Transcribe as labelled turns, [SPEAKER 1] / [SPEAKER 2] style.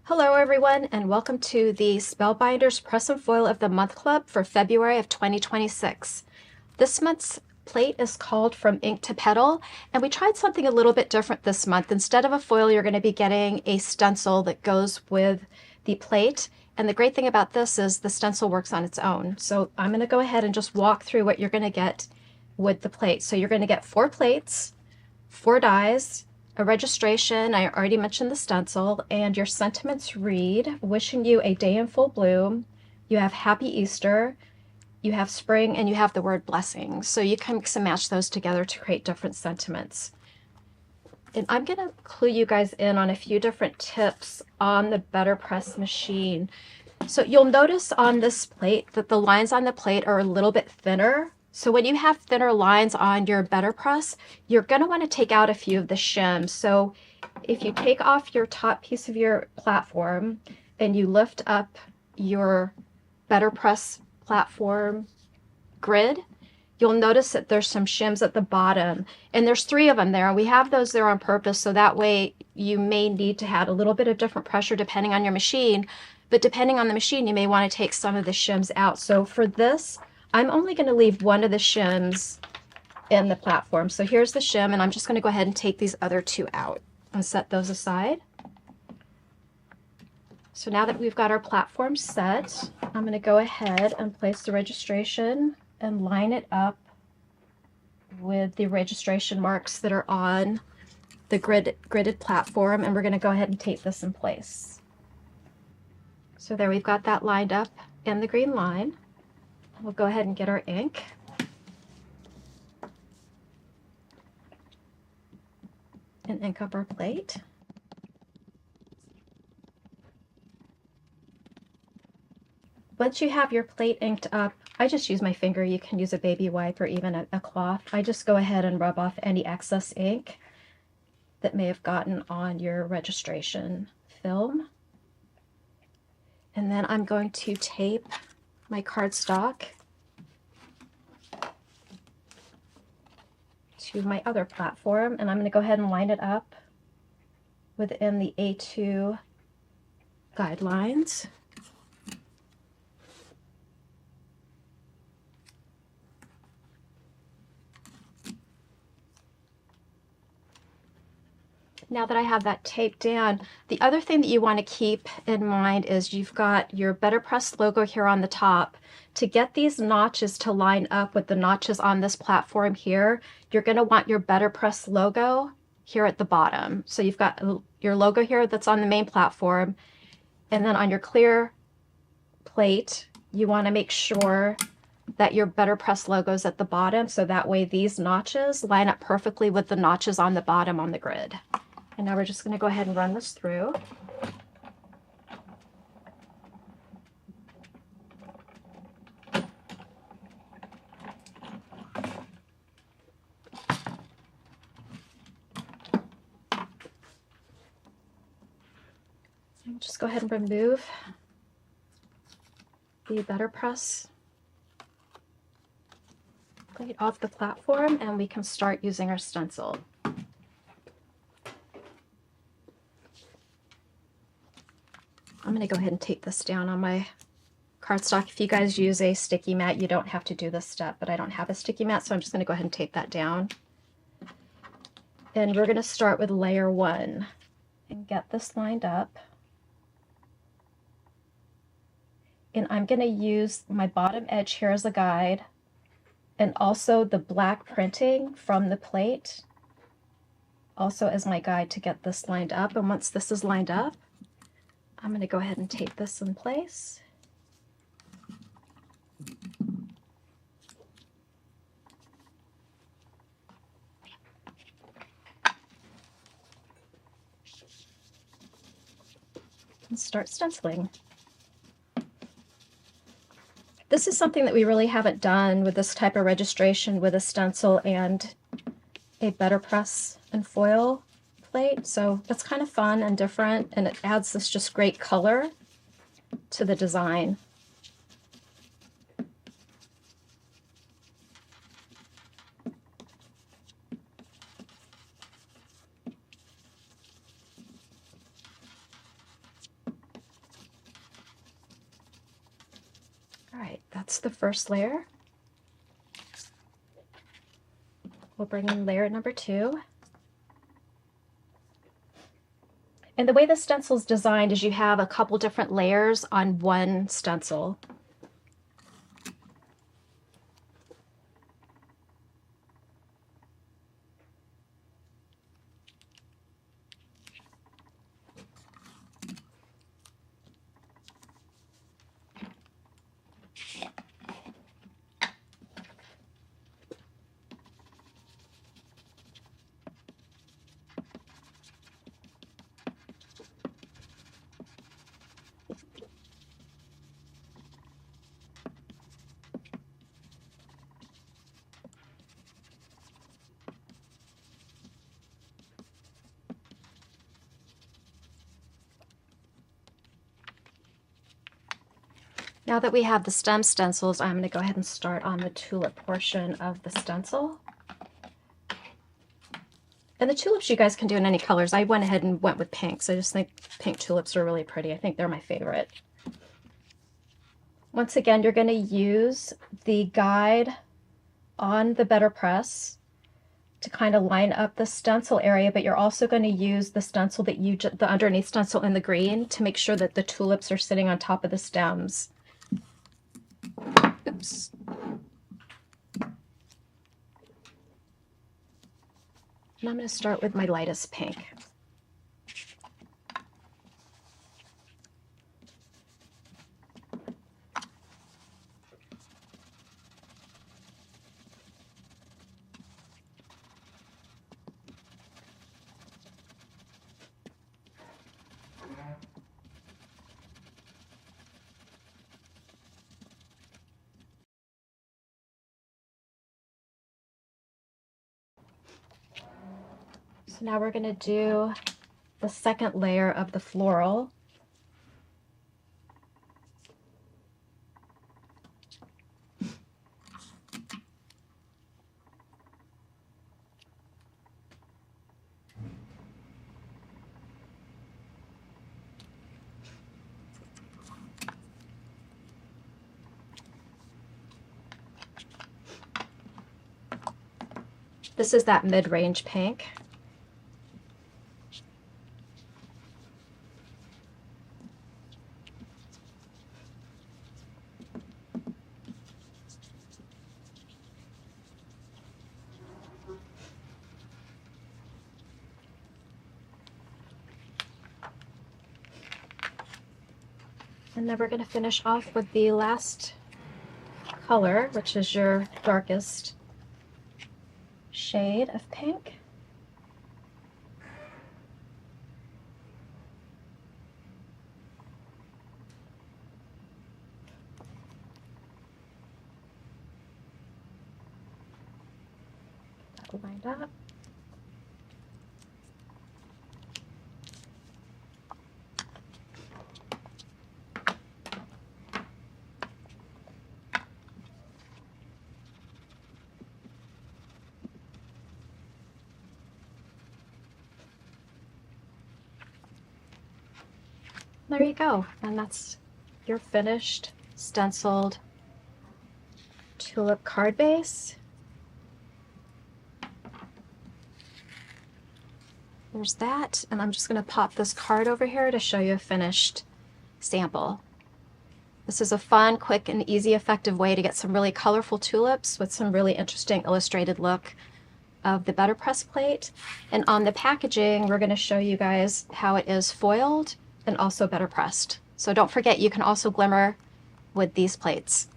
[SPEAKER 1] Hello everyone and welcome to the Spellbinders Press and Foil of the Month Club for February of 2026. This month's plate is called From Ink to Petal, and we tried something a little bit different this month. Instead of a foil, you're going to be getting a stencil that goes with the plate. And the great thing about this is the stencil works on its own. So I'm going to go ahead and just walk through what you're going to get with the plate. So you're going to get 4 plates, 4 dies, a registration, I already mentioned the stencil, and your sentiments read, wishing you a day in full bloom. You have Happy Easter, you have spring, and you have the word blessings. So you can mix and match those together to create different sentiments. And I'm going to clue you guys in on a few different tips on the BetterPress machine. So you'll notice on this plate that the lines on the plate are a little bit thinner. So when you have thinner lines on your BetterPress, you're going to want to take out a few of the shims. So if you take off your top piece of your platform and you lift up your BetterPress platform grid, you'll notice that there's some shims at the bottom, and there's 3 of them there. We have those there on purpose, so that way you may need to have a little bit of different pressure depending on your machine, but depending on the machine, you may want to take some of the shims out. So for this, I'm only going to leave one of the shims in the platform. So here's the shim, and I'm just going to go ahead and take these other 2 out and set those aside. So now that we've got our platform set, I'm going to go ahead and place the registration and line it up with the registration marks that are on the gridded platform, and we're going to go ahead and tape this in place. So there, we've got that lined up in the green line. We'll go ahead and get our ink. And ink up our plate. Once you have your plate inked up, I just use my finger. You can use a baby wipe or even a cloth. I just go ahead and rub off any excess ink that may have gotten on your registration film. And then I'm going to tape my cardstock to my other platform, and I'm going to go ahead and line it up within the A2 guidelines. Now that I have that taped down, the other thing that you want to keep in mind is you've got your BetterPress logo here on the top. To get these notches to line up with the notches on this platform here, you're going to want your BetterPress logo here at the bottom. So you've got your logo here that's on the main platform, and then on your clear plate, you want to make sure that your BetterPress logo is at the bottom, so that way these notches line up perfectly with the notches on the bottom on the grid. And now we're just going to go ahead and run this through. And just go ahead and remove the BetterPress plate off the platform, and we can start using our stencil. I'm going to go ahead and tape this down on my cardstock. If you guys use a sticky mat, you don't have to do this step, but I don't have a sticky mat, so I'm just going to go ahead and tape that down. And we're going to start with layer 1 and get this lined up. And I'm going to use my bottom edge here as a guide, and also the black printing from the plate also as my guide to get this lined up. And once this is lined up, I'm going to go ahead and tape this in place. And start stenciling. This is something that we really haven't done with this type of registration with a stencil and a BetterPress and foil plate, so that's kind of fun and different, and it adds this just great color to the design. that's the first layer. We'll bring in layer number 2. And the way the stencil is designed is you have a couple different layers on one stencil. Now that we have the stem stencils, I'm going to go ahead and start on the tulip portion of the stencil. And the tulips you guys can do in any colors. I went ahead and went with pinks. I just think pink tulips are really pretty. I think they're my favorite. Once again, you're going to use the guide on the BetterPress to kind of line up the stencil area, but you're also going to use the stencil that the underneath stencil in the green to make sure that the tulips are sitting on top of the stems. Oops. And I'm going to start with my lightest pink. So now we're going to do the second layer of the floral. This is that mid-range pink. And then we're going to finish off with the last color, which is your darkest shade of pink. That'll lined up. There you go, and that's your finished stenciled tulip card base. There's that, and I'm just going to pop this card over here to show you a finished sample. This is a fun, quick, and easy, effective way to get some really colorful tulips with some really interesting illustrated look of the BetterPress plate. And on the packaging, we're going to show you guys how it is foiled and also better pressed. So don't forget, you can also glimmer with these plates.